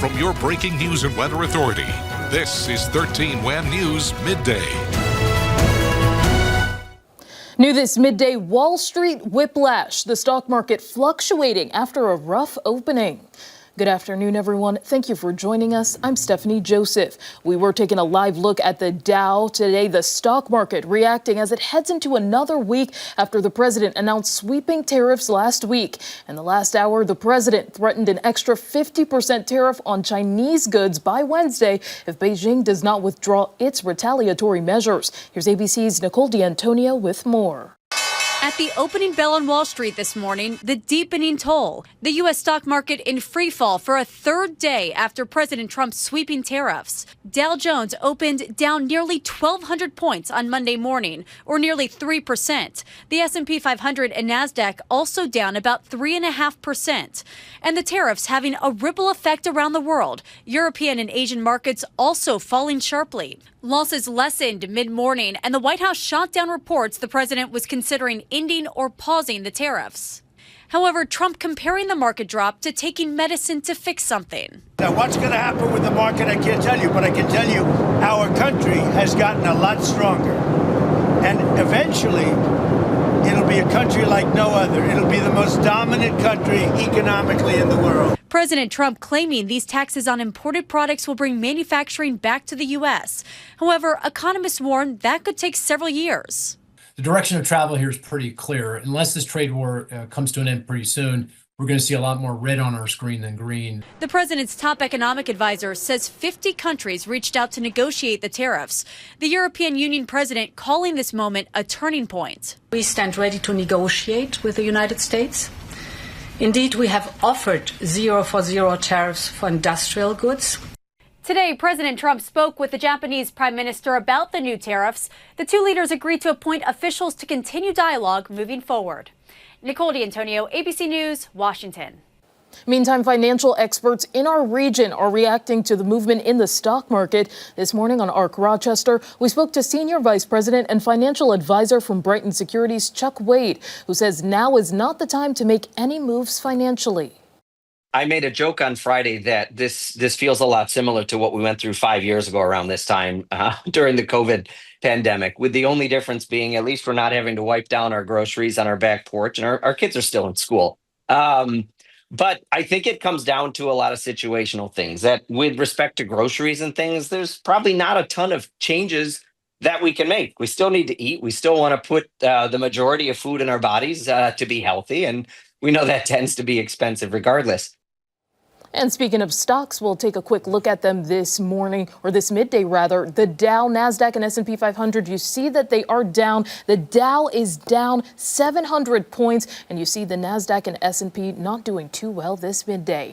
from your breaking news and weather authority. This is 13 WHAM News Midday. New this midday, Wall Street whiplash, the stock market fluctuating after a rough opening. Good afternoon, everyone. Thank you for joining us. I'm Stephanie Joseph. We were taking a live look at the Dow today, the stock market reacting as it heads into another week after the president announced sweeping tariffs last week. In the last hour, the president threatened an extra 50% tariff on Chinese goods by Wednesday if Beijing does not withdraw its retaliatory measures. Here's ABC's Nicole D'Antonio with more. At the opening bell on Wall Street this morning, the deepening toll. The U.S. stock market in free fall for a third day after President Trump's sweeping tariffs. Dow Jones opened down nearly 1,200 points on Monday morning, or nearly 3%. The S&P 500 and NASDAQ also down about 3.5%. And the tariffs having a ripple effect around the world. European and Asian markets also falling sharply. Losses lessened mid-morning, and the White House shot down reports the president was considering ending or pausing the tariffs. However, Trump comparing the market drop to taking medicine to fix something. Now, what's going to happen with the market, I can't tell you, but I can tell you our country has gotten a lot stronger. And eventually, it'll be a country like no other. It'll be the most dominant country economically in the world. President Trump claiming these taxes on imported products will bring manufacturing back to the U.S. However, economists warn that could take several years. The direction of travel here is pretty clear. Unless this trade war comes to an end pretty soon, we're going to see a lot more red on our screen than green. The president's top economic advisor says 50 countries reached out to negotiate the tariffs. The European Union president calling this moment a turning point. We stand ready to negotiate with the United States. Indeed, we have offered 0 for 0 tariffs for industrial goods. Today, President Trump spoke with the Japanese Prime Minister about the new tariffs. The two leaders agreed to appoint officials to continue dialogue moving forward. Nicole D'Antonio, ABC News, Washington. Meantime, financial experts in our region are reacting to the movement in the stock market. This morning on ARC Rochester, we spoke to Senior Vice President and Financial Advisor from Brighton Securities, Chuck Wade, who says now is not the time to make any moves financially. I made a joke on Friday that this feels a lot similar to what we went through 5 years ago around this time during the COVID pandemic, with the only difference being at least we're not having to wipe down our groceries on our back porch and our kids are still in school. But I think it comes down to a lot of situational things that with respect to groceries and things, there's probably not a ton of changes that we can make. We still need to eat. We still want to put the majority of food in our bodies to be healthy. And we know that tends to be expensive regardless. And speaking of stocks, we'll take a quick look at them this morning, or this midday rather. The Dow, NASDAQ, and S&P 500, you see that they are down. The Dow is down 700 points, and you see the NASDAQ and S&P not doing too well this midday.